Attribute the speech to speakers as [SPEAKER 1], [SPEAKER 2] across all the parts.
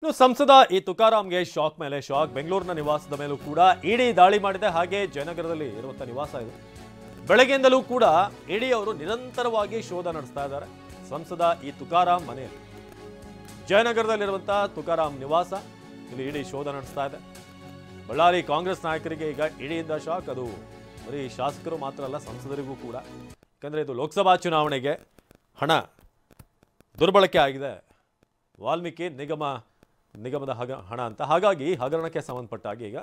[SPEAKER 1] ಇನ್ನು ಸಂಸದ ತುಕಾರಾಂಗೆ ಶಾಕ್ ಮೇಲೆ ಶಾಕ್. ಬೆಂಗಳೂರಿನ ನಿವಾಸದ ಮೇಲೂ ಕೂಡ ಇಡಿ ದಾಳಿ ಮಾಡಿದೆ. ಹಾಗೆ ಜಯನಗರದಲ್ಲಿ ಇರುವಂತಹ ನಿವಾಸ ಇದು. ಬೆಳಗ್ಗೆಯಿಂದಲೂ ಕೂಡ ಇಡಿ ಅವರು ನಿರಂತರವಾಗಿ ಶೋಧ ನಡೆಸ್ತಾ ಇದ್ದಾರೆ ಸಂಸದ ತುಕಾರಾಂ ಮನೆಯಲ್ಲಿ. ಜಯನಗರದಲ್ಲಿರುವಂತಹ ತುಕಾರಾಂ ನಿವಾಸ ಇಲ್ಲಿ ಇಡಿ ಶೋಧ ನಡೆಸ್ತಾ ಇದೆ. ಬಳ್ಳಾರಿ ಕಾಂಗ್ರೆಸ್ ನಾಯಕರಿಗೆ ಈಗ ಇಡಿಯಿಂದ ಶಾಕ್. ಅದು ಬರೀ ಶಾಸಕರು ಮಾತ್ರ ಅಲ್ಲ, ಸಂಸದರಿಗೂ ಕೂಡ. ಯಾಕಂದ್ರೆ ಇದು ಲೋಕಸಭಾ ಚುನಾವಣೆಗೆ ಹಣ ದುರ್ಬಳಕೆ ಆಗಿದೆ, ವಾಲ್ಮೀಕಿ ನಿಗಮದ ಹಣ ಅಂತ. ಹಾಗಾಗಿ ಹಗರಣಕ್ಕೆ ಸಂಬಂಧಪಟ್ಟಾಗಿ ಈಗ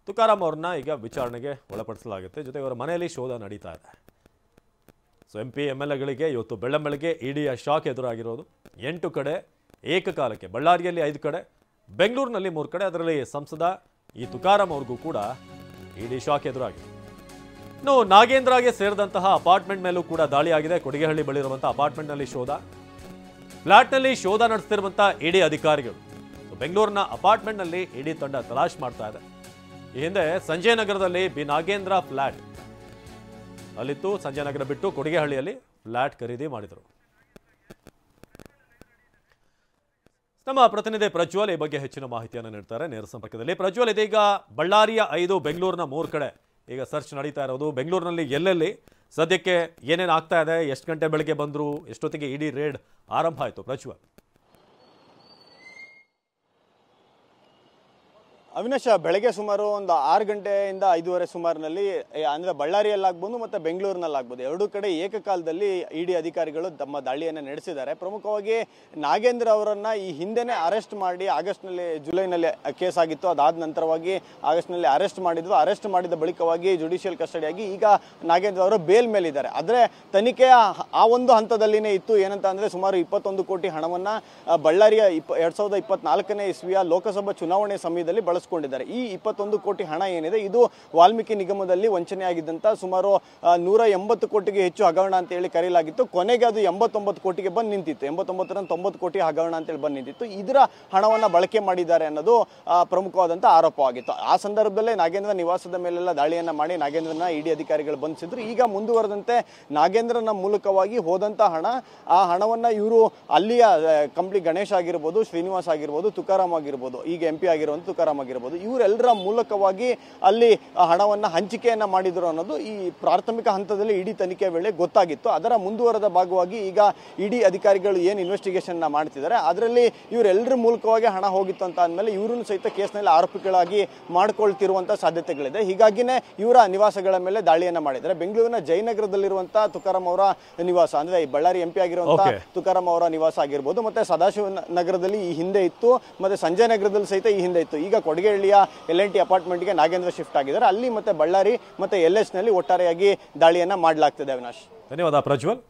[SPEAKER 1] ತುಕಾರಾಂ ಅವ್ರನ್ನ ಈಗ ವಿಚಾರಣೆಗೆ ಒಳಪಡಿಸಲಾಗುತ್ತೆ. ಜೊತೆಗೆ ಅವರ ಮನೆಯಲ್ಲಿ ಶೋಧ ನಡೀತಾ ಇದೆ. ಸೊ MP MLAಗಳಿಗೆ ಇವತ್ತು ಬೆಳ್ಳಂಬೆಳಗ್ಗೆ ಇಡಿಯ ಶಾಕ್ ಎದುರಾಗಿರೋದು. 8 ಕಡೆ ಏಕಕಾಲಕ್ಕೆ, ಬಳ್ಳಾರಿಯಲ್ಲಿ 5 ಕಡೆ, ಬೆಂಗಳೂರಿನಲ್ಲಿ 3 ಕಡೆ, ಅದರಲ್ಲಿ ಸಂಸದ ತುಕಾರಾಂ ಅವ್ರಿಗೂ ಕೂಡ ಇಡಿ ಶಾಕ್ ಎದುರಾಗಿದೆ. ಇನ್ನು ನಾಗೇಂದ್ರಗೆ ಸೇರಿದಂತಹ ಅಪಾರ್ಟ್ಮೆಂಟ್ ಮೇಲೂ ಕೂಡ ದಾಳಿ ಆಗಿದೆ. ಕೊಡಿಗೆಹಳ್ಳಿ ಬಳಿ ಇರುವಂತಹ ಅಪಾರ್ಟ್ಮೆಂಟ್ನಲ್ಲಿ ಶೋಧ, ಫ್ಲಾಟ್ನಲ್ಲಿ ಶೋಧ ನಡೆಸ್ತಿರುವಂತಹ ಇಡಿ ಅಧಿಕಾರಿಗಳು. ಬೆಂಗಳೂರಿನ ಅಪಾರ್ಟ್ಮೆಂಟ್ನಲ್ಲಿ ಇಡಿ ತಂಡ ತಲಾಶ್ ಮಾಡ್ತಾ ಇದೆ. ಈ ಹಿಂದೆ ಸಂಜಯ್ ನಗರದಲ್ಲಿ ನಾಗೇಂದ್ರ ಫ್ಲಾಟ್ ಅಲ್ಲಿತ್ತು. ಸಂಜಯ್ ನಗರ ಬಿಟ್ಟು ಕೊಡಿಗೆಹಳ್ಳಿಯಲ್ಲಿ ಫ್ಲಾಟ್ ಖರೀದಿ ಮಾಡಿದರು. ನಮ್ಮ ಪ್ರತಿನಿಧಿ ಪ್ರಜ್ವಲ್ ಈ ಬಗ್ಗೆ ಹೆಚ್ಚಿನ ಮಾಹಿತಿಯನ್ನು ನೀಡ್ತಾರೆ ನೇರ ಸಂಪರ್ಕದಲ್ಲಿ. ಪ್ರಜ್ವಲ್, ಇದೀಗ ಬಳ್ಳಾರಿಯ 5, ಬೆಂಗಳೂರಿನ 3 ಕಡೆ ಈಗ ಸರ್ಚ್ ನಡೀತಾ ಇರೋದು. ಬೆಂಗಳೂರಿನಲ್ಲಿ ಎಲ್ಲೆಲ್ಲಿ ಸದ್ಯಕ್ಕೆ ಏನೇನು ಆಗ್ತಾ ಇದೆ, ಎಷ್ಟು ಗಂಟೆ ಬೆಳಗ್ಗೆ ಬಂದರು, ಎಷ್ಟೊತ್ತಿಗೆ ಇಡಿ ರೇಡ್ ಆರಂಭ ಆಯಿತು? ಪ್ರಜ್ವಲ್.
[SPEAKER 2] ಅವಿನಾಶ್, ಬೆಳಗ್ಗೆ ಸುಮಾರು ಒಂದು 6 ಗಂಟೆಯಿಂದ 5:30 ಸುಮಾರಿನಲ್ಲಿ, ಅಂದರೆ ಬಳ್ಳಾರಿಯಲ್ಲಾಗ್ಬೋದು ಮತ್ತು ಬೆಂಗಳೂರಿನಲ್ಲಾಗ್ಬೋದು, ಎರಡೂ ಕಡೆ ಏಕಕಾಲದಲ್ಲಿ ಇಡಿ ಅಧಿಕಾರಿಗಳು ತಮ್ಮ ದಾಳಿಯನ್ನು ನಡೆಸಿದ್ದಾರೆ. ಪ್ರಮುಖವಾಗಿ ನಾಗೇಂದ್ರ ಅವರನ್ನು ಈ ಹಿಂದೆನೇ ಅರೆಸ್ಟ್ ಮಾಡಿ ಜುಲೈನಲ್ಲಿ ಕೇಸ್ ಆಗಿತ್ತು. ಅದಾದ ನಂತರವಾಗಿ ಆಗಸ್ಟ್ನಲ್ಲಿ ಅರೆಸ್ಟ್ ಮಾಡಿದ್ವು. ಅರೆಸ್ಟ್ ಮಾಡಿದ ಬಳಿಕವಾಗಿ ಜುಡಿಷಿಯಲ್ ಕಸ್ಟಡಿಯಾಗಿ ಈಗ ನಾಗೇಂದ್ರ ಅವರು ಬೇಲ್ ಮೇಲಿದ್ದಾರೆ. ಆದರೆ ತನಿಖೆಯ ಆ ಒಂದು ಹಂತದಲ್ಲಿನೇ ಇತ್ತು. ಏನಂತ ಅಂದರೆ ಸುಮಾರು 21 ಕೋಟಿ ಹಣವನ್ನು ಬಳ್ಳಾರಿಯ 2024ನೇ ಇಸ್ವಿಯ ಲೋಕಸಭಾ ಚುನಾವಣೆ ಸಮಯದಲ್ಲಿ ಬಳಸಿಕೊಂಡಿದ್ದಾರೆ. ಈ 21 ಕೋಟಿ ಹಣ ಏನಿದೆ, ಇದು ವಾಲ್ಮೀಕಿ ನಿಗಮದಲ್ಲಿ ವಂಚನೆಯಾಗಿದ್ದಂಥ ಸುಮಾರು 180 ಕೋಟಿಗೆ ಹೆಚ್ಚು ಹಗರಣ ಅಂತ ಹೇಳಿ ಕರೆಯಲಾಗಿತ್ತು. ಕೊನೆಗೆ ಅದು 89 ಕೋಟಿಗೆ ಬಂದು ನಿಂತಿತ್ತು. 89ರಿಂದ 90 ಕೋಟಿ ಹಗರಣ ಅಂತೇಳಿ ಬಂದು ನಿಂತಿತ್ತು. ಇದರ ಹಣವನ್ನು ಬಳಕೆ ಮಾಡಿದ್ದಾರೆ ಅನ್ನೋದು ಪ್ರಮುಖವಾದಂಥ ಆರೋಪವಾಗಿತ್ತು. ಆ ಸಂದರ್ಭದಲ್ಲೇ ನಾಗೇಂದ್ರ ನಿವಾಸದ ಮೇಲೆಲ್ಲ ದಾಳಿಯನ್ನು ಮಾಡಿ ನಾಗೇಂದ್ರನ ಇಡಿ ಅಧಿಕಾರಿಗಳು ಬಂಧಿಸಿದ್ರು. ಈಗ ಮುಂದುವರೆದಂತೆ ನಾಗೇಂದ್ರನ ಮೂಲಕವಾಗಿ ಹೋದಂಥ ಹಣ, ಆ ಹಣವನ್ನು ಇವರು ಅಲ್ಲಿಯ ಕಂಪ್ಲಿ ಗಣೇಶ್ ಆಗಿರ್ಬೋದು, ಶ್ರೀನಿವಾಸ್ ಆಗಿರ್ಬೋದು, ತುಕಾರಾಂ ಆಗಿರ್ಬೋದು, ಈಗ MP ಆಗಿರುವಂಥ ತುಕಾರಾಂ ಆಗಿರ್ಬೋದು, ಇವರೆಲ್ಲರ ಮೂಲಕವಾಗಿ ಅಲ್ಲಿ ಹಣವನ್ನು ಹಂಚಿಕೆಯನ್ನ ಮಾಡಿದ್ರು ಅನ್ನೋದು ಈ ಪ್ರಾಥಮಿಕ ಹಂತದಲ್ಲಿ ಇಡಿ ತನಿಖೆ ವೇಳೆ ಗೊತ್ತಾಗಿತ್ತು. ಅದರ ಮುಂದುವರೆದ ಭಾಗವಾಗಿ ಈಗ ಇಡಿ ಅಧಿಕಾರಿಗಳು ಏನು ಇನ್ವೆಸ್ಟಿಗೇಷನ್ ಮಾಡ್ತಿದ್ದಾರೆ, ಅದರಲ್ಲಿ ಇವರೆಲ್ಲರ ಮೂಲಕವಾಗಿ ಹಣ ಹೋಗಿತ್ತು ಅಂತ ಅಂದಮೇಲೆ ಇವರನ್ನು ಸಹಿತ ಕೇಸ್ನಲ್ಲಿ ಆರೋಪಿಗಳಾಗಿ ಮಾಡ್ಕೊಳ್ತಿರುವಂಥ ಸಾಧ್ಯತೆಗಳಿದೆ. ಹೀಗಾಗಿನೇ ಇವರ ನಿವಾಸಗಳ ಮೇಲೆ ದಾಳಿಯನ್ನು ಮಾಡಿದ್ದಾರೆ. ಬೆಂಗಳೂರಿನ ಜಯನಗರದಲ್ಲಿರುವಂತಹ ತುಕಾರಾಂ ಅವರ ನಿವಾಸ, ಅಂದ್ರೆ ಬಳ್ಳಾರಿ MP ಆಗಿರುವಂತಹ ತುಕಾರಾಂ ಅವರ ನಿವಾಸ ಆಗಿರ್ಬೋದು, ಮತ್ತೆ ಸದಾಶಿವ ನಗರದಲ್ಲಿ ಈ ಹಿಂದೆ ಇತ್ತು, ಮತ್ತೆ ಸಂಜಯ್ ನಗರದಲ್ಲಿ ಸಹಿತ ಈ ಹಿಂದೆ ಇತ್ತು. ಈಗ ಕೊಡಿಗೆಹಳ್ಳಿಯ L&T ಅಪಾರ್ಟ್ಮೆಂಟ್ಗೆ ನಾಗೇಂದ್ರ ಶಿಫ್ಟ್ ಆಗಿದ್ದಾರೆ. ಅಲ್ಲಿ ಮತ್ತೆ ಬಳ್ಳಾರಿ ಮತ್ತೆ LH ನಲ್ಲಿ ಒಟ್ಟಾರೆಯಾಗಿ ದಾಳಿಯನ್ನ ಮಾಡಲಾಗ್ತಿದೆ. ಅವಿನಾಶ್,
[SPEAKER 1] ಧನ್ಯವಾದ ಪ್ರಜ್ವಲ್.